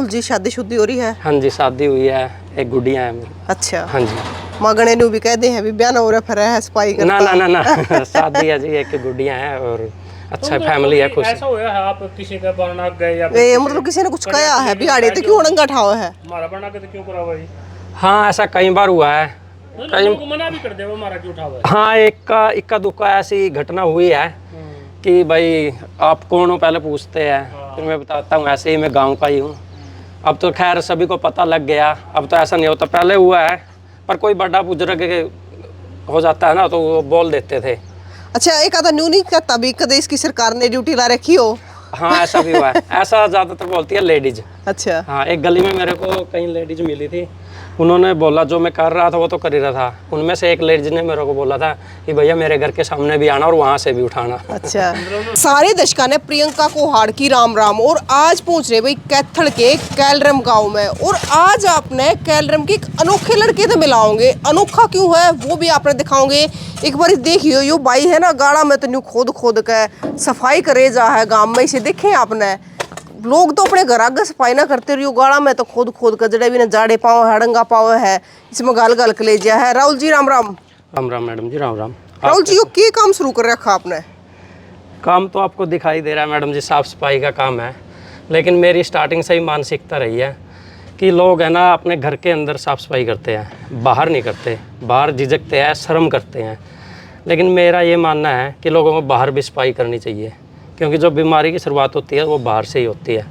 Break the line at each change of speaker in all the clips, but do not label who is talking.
राहुल जी शादी हो रही है?
हाँ जी, शादी हुई है, एक गुड़िया है मेरी।
अच्छा।
हाँ जी।
मगने नु भी कह दे हैं भी ब्याह ना हो रहा फिर है सफाई करता।
ना शादी है जी, एक गुड़िया है और अच्छा फैमिली है, खुश।
ऐसा हुआ है आप किसी का बना गए या
ए मतलब किसी ने कुछ कहा है बिहाड़े तो क्यों अड़ंगा ठावा है?
हमारा बना के तो क्यों करा भाई?
हाँ, ऐसा कई बार हुआ है।
कई लोग मना भी कर दे वो हमारा क्यों उठावा है।
हाँ, इक्का दुक्का ऐसी घटना हुई है कि भाई आप कौन हो पहले पूछते हैं, फिर मैं बताता हूँ ऐसे ही मैं गाँव का ही हूँ। अब तो खैर सभी को पता लग गया, अब तो ऐसा नहीं होता, पहले हुआ है पर कोई बड़ा बुजुर्ग हो जाता है ना तो वो बोल देते थे।
अच्छा, एक आधा न्यू नहीं कहता भी कदे इसकी सरकार ने ड्यूटी ला रखी हो?
हाँ, ऐसा भी हुआ है। ऐसा ज़्यादातर बोलती है लेडीज।
अच्छा।
हाँ, एक गली में मेरे को कई लेडीज मिली थी, उन्होंने बोला जो मैं कर रहा था वो तो कर ही रहा था, उनमें से एक लेडीज ने मेरे को बोला था कि भैया मेरे घर के सामने भी आना और वहाँ से भी उठाना।
अच्छा। सारे दर्शकों ने प्रियंका को हाड़ की राम राम और आज पहुंच रहे भाई कैथल के कैलरम गांव में। और आज आपने कैलरम के एक अनोखे लड़के से मिलाओगे, अनोखा क्यों है वो भी आपने दिखाओगे। एक बार देखियो यो भाई है ना गाड़ा में तो न्यू खोद के सफाई करे जा है गाँव में, इसे देखें आपने। लोग तो अपने घर आगे सफाई ना करते रहियो, गाड़ा में तो खोद कर जड़े भी ना जाड़े पाओ है, हड़ंगा पाओ है, इसमें गाल गाल के ले जा है। राहुल जी राम राम।
राम राम मैडम जी, राम राम।
राहुल जी, ये काम शुरू कर रखा आपने?
काम तो आपको दिखाई दे रहा है मैडम जी, साफ़ सफाई का काम है, लेकिन मेरी स्टार्टिंग से ही मानसिकता रही है कि लोग है ना अपने घर के अंदर साफ़ सफाई करते हैं, बाहर नहीं करते, बाहर झिझकते हैं, शर्म करते हैं। लेकिन मेरा ये मानना है कि लोगों को बाहर भी सफाई करनी चाहिए, क्योंकि जो बीमारी की शुरुआत होती है वो बाहर से ही होती है।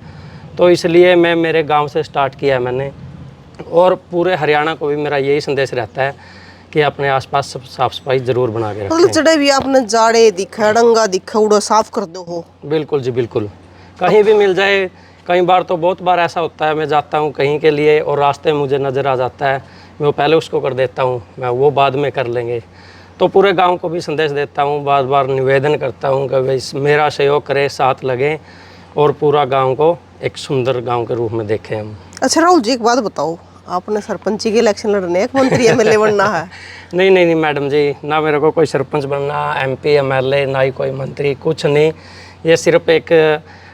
तो इसलिए मैं मेरे गांव से स्टार्ट किया है मैंने, और पूरे हरियाणा को भी मेरा यही संदेश रहता है कि अपने आसपास सब साफ़ सफाई ज़रूर बना के
मतलब
रखें।
जड़े भी आपने जाड़े दिखे, हड़ंगा दिखे, उड़ो साफ कर दो हो।
बिल्कुल जी, बिल्कुल, कहीं भी मिल जाए। कई बार तो बहुत बार ऐसा होता है मैं जाता हूँ कहीं के लिए और रास्ते में मुझे नज़र आ जाता है, मैं वो पहले उसको कर देता हूँ, मैं वो बाद में कर लेंगे। तो पूरे गांव को भी संदेश देता हूँ, बार बार निवेदन करता हूँ कि भाई मेरा सहयोग करें, साथ लगें और पूरा गांव को एक सुंदर गांव के रूप में देखें हम।
अच्छा राहुल जी, एक बात बताओ, आपने सरपंची के इलेक्शन लड़ने एक मंत्री एमएलए बनना है?
नहीं मैडम जी, ना मेरे को कोई सरपंच बनना, एमपी एमएलए, ना ही कोई मंत्री, कुछ नहीं। ये सिर्फ एक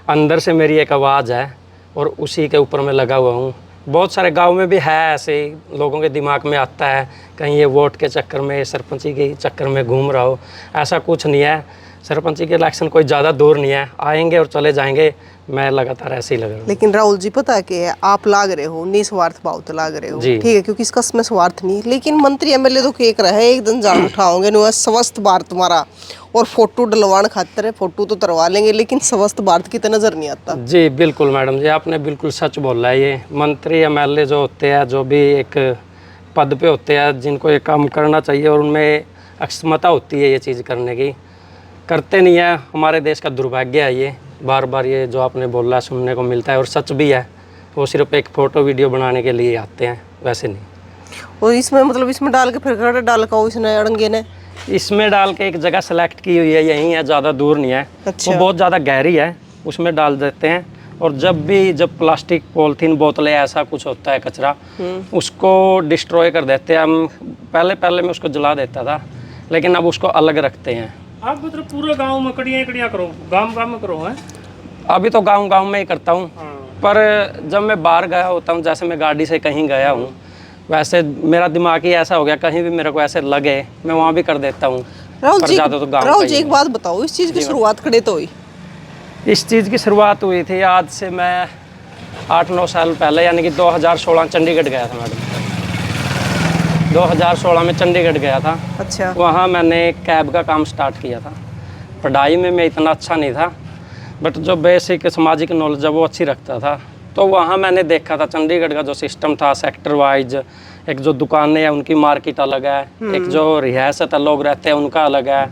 अंदर से मेरी एक आवाज़ है और उसी के ऊपर मैं लगा हुआ हूँ। बहुत सारे गांव में भी है ऐसे ही, लोगों के दिमाग में आता है कहीं ये वोट के चक्कर में, सरपंची के चक्कर में घूम रहा हो। ऐसा कुछ नहीं है, सरपंची के इलेक्शन कोई ज़्यादा दूर नहीं है, आएंगे और चले जाएंगे, मैं लगातार ऐसे ही लग रहा हूँ।
लेकिन राहुल जी पता है कि आप लाग रहे हो निस्वार्थ भाव तो लाग रहे हो, ठीक है, क्योंकि इसका इसमें स्वार्थ नहीं। लेकिन मंत्री एमएलए तो केक रहे एक दिन झाड़ू उठाओगे नु स्वस्थ भारत तुम्हारा, और फोटो डलवान खातर है, फोटो तो तरवा लेंगे लेकिन स्वस्थ भारत की तो नजर नहीं आता। जी
बिल्कुल मैडम जी, आपने बिल्कुल सच बोला है। ये मंत्री एमएलए जो होते हैं, जो भी एक पद पे होते हैं, जिनको ये काम करना चाहिए और उनमें अक्षमता होती है ये चीज़ करने की, करते नहीं है। हमारे देश का दुर्भाग्य है ये, बार बार ये जो आपने बोला सुनने को मिलता है और सच भी है। वो सिर्फ एक फ़ोटो वीडियो बनाने के लिए आते हैं, वैसे नहीं।
और इसमें मतलब इसमें डाल के फिर घर डाल का इसने अड़ंगे ने
इसमें डाल के एक जगह सेलेक्ट की हुई है, यहीं है, ज़्यादा दूर नहीं है।
अच्छा।
वो बहुत ज़्यादा गहरी है, उसमें डाल देते हैं। और जब प्लास्टिक पॉलीथीन बोतलें ऐसा कुछ होता है कचरा, उसको डिस्ट्रॉय कर देते हैं हम। पहले मैं उसको जला देता था, लेकिन अब उसको अलग रखते हैं।
आप मतलब पूरे गांव में कड़ियाँ करो, गांव में करो हैं?
अभी तो गांव में ही करता हूँ, पर जब मैं बाहर गया होता हूँ, जैसे मैं गाड़ी से कहीं गया हूँ, वैसे मेरा दिमाग ही ऐसा हो गया, कहीं भी मेरे को ऐसे लगे मैं वहाँ भी कर देता हूँ।
राहुल जी एक बात बताओ, इस चीज़ की शुरुआत खड़े तो हुई? इस
चीज़ की शुरुआत हुई थी आज से मैं 8-9 साल पहले, यानी कि 2016 चंडीगढ़ गया था मैडम। 2016 में चंडीगढ़ गया था।
अच्छा।
वहाँ मैंने कैब का काम स्टार्ट किया था। पढ़ाई में मैं इतना अच्छा नहीं था, बट जो बेसिक सामाजिक नॉलेज है वो अच्छी रखता था। तो वहाँ मैंने देखा था चंडीगढ़ का जो सिस्टम था, सेक्टर वाइज, एक जो दुकानें हैं उनकी मार्केट अलग है, एक जो रिहायशत है लोग रहते हैं उनका अलग है।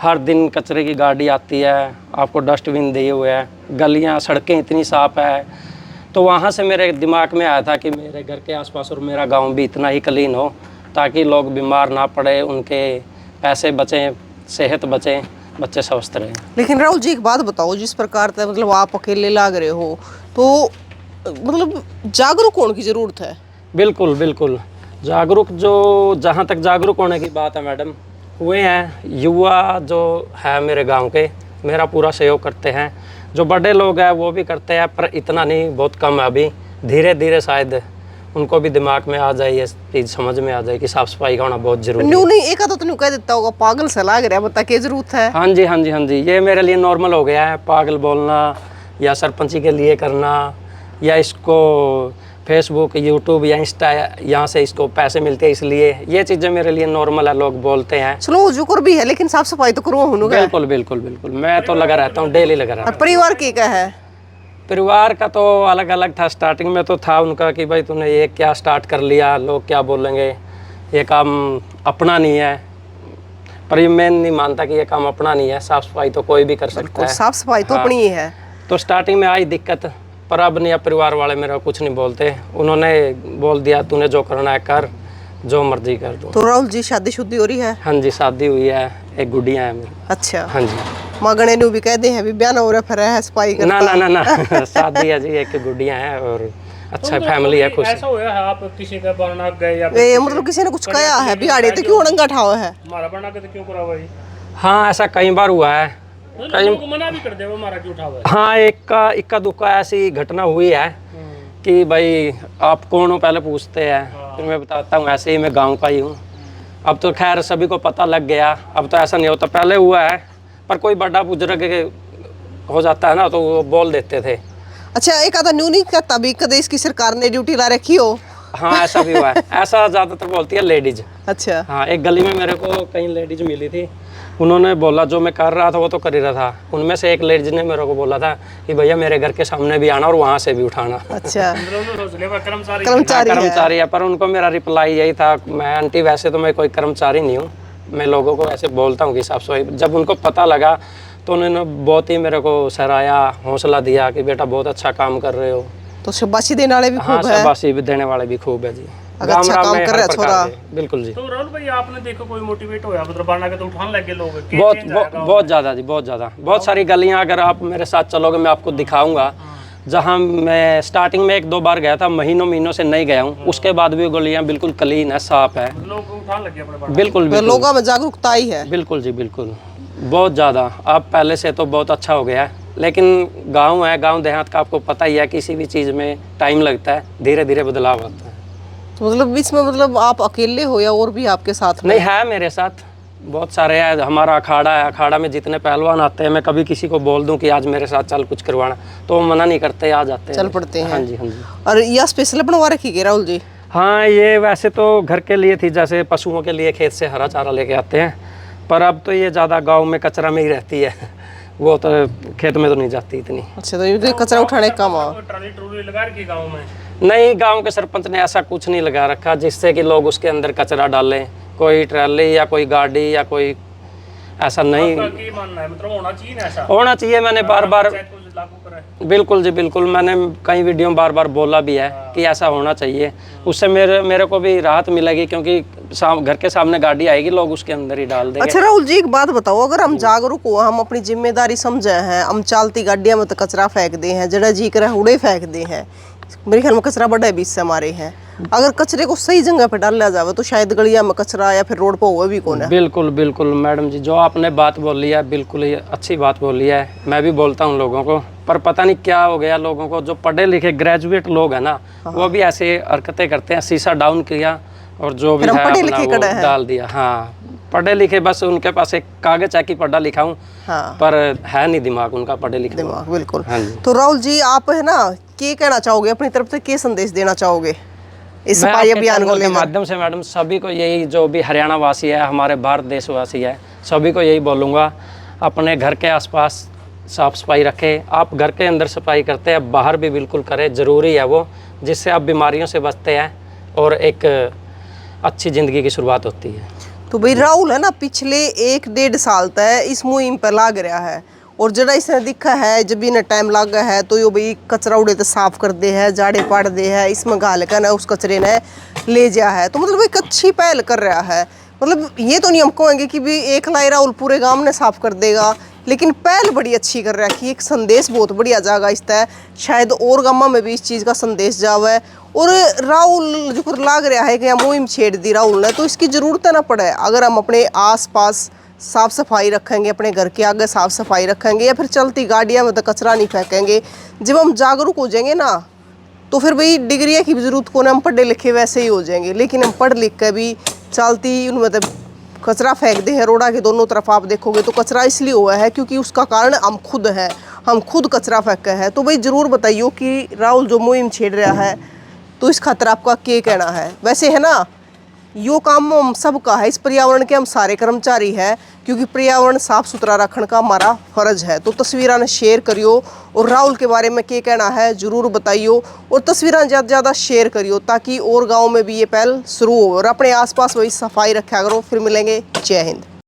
हर दिन कचरे की गाड़ी आती है, आपको डस्टबिन दिए हुए हैं, गलियाँ सड़कें इतनी साफ़ है। तो वहाँ से मेरे दिमाग में आया था कि मेरे घर के आसपास और मेरा गांव भी इतना ही क्लीन हो, ताकि लोग बीमार ना पड़े, उनके पैसे बचें, सेहत बचें, बच्चे स्वस्थ रहें। लेकिन राहुल जी एक बात बताओ, जिस प्रकार से मतलब आप अकेले लाग रहे हो, तो मतलब जागरूक होने की ज़रूरत है। बिल्कुल जागरूक, जो जहाँ तक जागरूक होने की बात है मैडम, हुए हैं युवा जो है मेरे गांव के, मेरा पूरा सहयोग करते हैं। जो बड़े लोग हैं वो भी करते हैं, पर इतना नहीं, बहुत कम है अभी। धीरे धीरे शायद उनको भी दिमाग में आ जाए, ये चीज़ समझ में आ जाए कि साफ सफाई का होना बहुत जरूरी है।
न्यू नहीं एक आधा तो न्यू कह देता होगा पागल सा लग रहा है, बता के जरूरत है।
हाँ जी हाँ जी हाँ जी, ये मेरे लिए नॉर्मल हो गया है, पागल बोलना या सरपंची के लिए करना, या इसको फेसबुक यूट्यूब या इंस्टा यहाँ से इसको पैसे मिलते हैं इसलिए, ये चीज़ें मेरे लिए नॉर्मल है, लोग बोलते हैं।
चलो जुकर भी है लेकिन साफ सफाई तो करो हूँ।
बिल्कुल बिल्कुल बिल्कुल, मैं तो लगा रहता हूँ, डेली लगा रहता हूँ।
परिवार की क्या है?
परिवार का तो अलग अलग था, स्टार्टिंग में तो था उनका कि भाई तूने ये क्या स्टार्ट कर लिया, लोग क्या बोलेंगे, ये काम अपना नहीं है। पर ये मैं नहीं मानता कि ये काम अपना नहीं है, साफ़ सफाई तो कोई भी कर सकता है।
साफ सफाई तो
हाँ।
अपनी ही है।
तो स्टार्टिंग में आई दिक्कत, पर अब नहीं, अब परिवार वाले मेरा कुछ नहीं बोलते, उन्होंने बोल दिया तूने जो करना है कर, जो मर्जी कर दो।
तो राहुल जी शादी शुद्धि हो रही है?
हाँ जी, शादी हुई है, एक गुड़िया है मेरी।
अच्छा।
हाँ जी।
मगने नु भी कह दे हैं भी ब्याह ना हो रहा फिर है सफाई करता।
ना शादी है जी, एक गुड़िया है और अच्छा फैमिली है, खुश।
ऐसा हुआ है आप किसी का बना गए या
ए मतलब किसी ने कुछ कहा है बिहाड़ी तो क्यों अड़ंगा ठावा है?
हमारा बना के तो क्यों करा भाई?
हाँ ऐसा कई बार हुआ है,
लोगों को मना भी कर दे वो हमारा क्यों उठा हुआ है।
हाँ इक्का दुक्का ऐसी घटना हुई है कि भाई आप कौन हो पहले पूछते हैं, फिर मैं बताता हूँ ऐसे ही मैं गांव का ही हूँ। अब तो खैर सभी को पता लग गया, अब तो ऐसा नहीं होता, पहले हुआ है, पर कोई बड़ा बुजुर्ग हो जाता है ना तो वो बोल देते थे।
अच्छा एक आधा न्यू नहीं कहता भी कदे इसकी सरकार ने ड्यूटी ला रखी हो?
हाँ ऐसा भी हुआ है, ऐसा ज़्यादातर बोलती है लेडीज।
अच्छा।
हाँ एक गली में मेरे को कई लेडीज मिली थी, उन्होंने बोला जो मैं कर रहा था वो तो कर ही रहा था, उनमें से एक लेडीज ने मेरे को बोला था कि भैया मेरे घर के सामने भी आना और वहाँ से भी उठाना।
अच्छा।
कर्मचारी है, पर उनको मेरा रिप्लाई यही था, मैं आंटी वैसे तो मैं कोई कर्मचारी नहीं हूँ, मैं लोगों को ऐसे बोलता हूँ कि साफ सफाई। जब उनको पता लगा तो उन्होंने बहुत ही मेरे को सराहया, हौसला दिया कि बेटा बहुत अच्छा काम कर रहे हो।
तो शाबाशी देने वाले भी
हाँ
खूब है।
शाबाशी भी देने वाले भी खूब है जी।
अगर अच्छा काम कर रहा है छोरा।
बिल्कुल जी।
तो राहुल भाई आपने देखो कोई मोटिवेट होया मतलब बना के तो उठाने लगे लोग?
बहुत ज़्यादा जी, बहुत ज़्यादा, बहुत सारी गलियाँ अगर आप मेरे साथ चलोगे मैं आपको दिखाऊंगा, जहाँ मैं स्टार्टिंग में एक दो बार गया था, महीनों से नहीं गया हूँ, उसके बाद भी गलियाँ बिल्कुल क्लीन है, साफ है।
लोग उठाने लगे अपने?
बिल्कुल
तो लोगों में जागरूकता आई है।
बिल्कुल जी बिल्कुल, बहुत ज़्यादा। अब पहले से तो बहुत अच्छा हो गया है, लेकिन गांव है, गांव देहात का आपको पता ही है, किसी भी चीज़ में टाइम लगता है, धीरे धीरे बदलाव आता है।
तो मतलब इसमें मतलब आप अकेले हो या और भी आपके साथ में?
नहीं है मेरे साथ बहुत सारे हैं, हमारा अखाड़ा है, अखाड़ा में जितने पहलवान आते हैं, मैं कभी किसी को बोल दूं कि आज मेरे साथ चल कुछ करवाना तो वो मना नहीं करते, आ जाते हैं,
चल पड़ते हैं।
हाँ जी हाँ जी।
और यह स्पेशल बनवा रखी है राहुल जी?
हाँ ये वैसे तो घर के लिए थी, जैसे पशुओं के लिए खेत से हरा चारा लेके आते हैं, पर अब तो ये ज़्यादा गाँव में कचरा में ही रहती है, वो तो खेत में तो नहीं जाती इतनी।
अच्छा तो ये कचरा उठाने का काम है।
ट्राली ट्रूली लगा रखी गाँव में?
नहीं, गांव के सरपंच ने ऐसा कुछ नहीं लगा रखा जिससे कि लोग उसके अंदर कचरा डालें, कोई ट्रैली या कोई गाड़ी या कोई ऐसा नहीं।
आपका क्या मानना है, मतलब होना चाहिए ना ऐसा?
होना चाहिए, मैंने बार बार
लागू करें।
बिल्कुल जी बिल्कुल, मैंने कई वीडियो में बार बार बोला भी है कि ऐसा होना चाहिए, उससे मेरे को भी राहत मिलेगी, क्योंकि घर के सामने गाड़ी आएगी, लोग उसके अंदर ही डाल देंगे।
अच्छा राहुल जी एक बात बताओ, अगर हम जागरूक हो, हम अपनी जिम्मेदारी समझे हैं, हम चलती गाड़ियां में तो कचरा फेंक दे हैं, जड़ा जी कर उड़े फेंक दे हैं, मेरे ख्याल में कचरा बड़ा बीच से हमारे हैं। अगर कचरे को सही जगह पे डाला जाए तो शायद गलियां में कचरा या फिर रोड पर हुआ भी कौन है।
बिल्कुल बिल्कुल मैडम जी, जो आपने बात बोली है बिल्कुल ही अच्छी बात बोली है, मैं भी बोलता हूँ लोगों को, पर पता नहीं क्या हो गया लोगों को, जो पढ़े लिखे ग्रेजुएट लोग हैं ना, वो भी ऐसे हरकतें करते हैं, शीशा डाउन किया और जो भी है अपना वो डाल दिया। हाँ पढ़े लिखे, बस उनके पास एक कागज है कि पढ़ा लिखा हूँ,
हाँ।
पर है नहीं दिमाग उनका पढ़े लिखे
दिमाग। बिल्कुल।
हाँ जी।
तो राहुल जी आप है ना क्या कहना चाहोगे, अपनी तरफ से क्या संदेश देना चाहोगे इस सफाई अभियान को
के माध्यम से? मैडम सभी को यही, जो भी हरियाणा वासी है, हमारे भारत देशवासी है, सभी को यही बोलूँगा, अपने घर के आसपास साफ सफाई रखें। आप घर के अंदर सफाई करते हैं, बाहर भी बिल्कुल करें, ज़रूरी है वो, जिससे आप बीमारियों से बचते हैं और एक अच्छी ज़िंदगी की शुरुआत होती है।
तो भाई राहुल है ना पिछले 1-1.5 साल तक इस मुहिम पर लाग रहा है, और जरा इसने दिखा है जब इन्हें टाइम लगा है तो यो भाई कचरा उड़े तो साफ कर दे है, जाड़े पाड़ दे है, इसमें घाल कर ना उस कचरे ने ले जा है, तो मतलब एक अच्छी पहल कर रहा है। मतलब ये तो नहीं हम कहेंगे कि भी एक लाई राहुल पूरे गांव ने साफ कर देगा, लेकिन पहल बड़ी अच्छी कर रहा है कि एक संदेश बहुत बढ़िया जाएगा इस तय, शायद और गाँव में भी इस चीज़ का संदेश जावे। और राहुल जो लाग रहा है कि यहाँ मुहिम छेड़ दी राहुल ने, तो इसकी ज़रूरत ना पड़े। अगर हम अपने आसपास साफ़ सफाई रखेंगे, अपने घर के आगे साफ़ सफाई रखेंगे, या फिर चलती गाड़ियाँ में तो कचरा नहीं फेंकेंगे, जब हम जागरूक हो जाएंगे ना तो फिर भाई डिग्रियाँ की भी जरूरत को, हम पढ़े लिखे वैसे ही हो जाएंगे, लेकिन हम पढ़ लिख कर भी चलती मतलब कचरा फेंक दे है रोड़ा के दोनों तरफ। आप देखोगे तो कचरा इसलिए हुआ है क्योंकि उसका कारण हम खुद हैं, हम खुद कचरा फेंक है। तो भाई ज़रूर बताइए कि राहुल जो मुहिम छेड़ रहा है तो इस खातर आपका क्या कहना है? वैसे है ना, यो काम हम सबका है, इस पर्यावरण के हम सारे कर्मचारी हैं, क्योंकि पर्यावरण साफ सुथरा रखने का हमारा फर्ज है। तो तस्वीरें ने शेयर करियो और राहुल के बारे में क्या कहना है ज़रूर बताइयो, और तस्वीरें ज़्यादा से ज़्यादा शेयर करियो ताकि और गाँव में भी ये पहल शुरू हो और अपने आसपास वही सफाई रखा करो। फिर मिलेंगे, जय हिंद।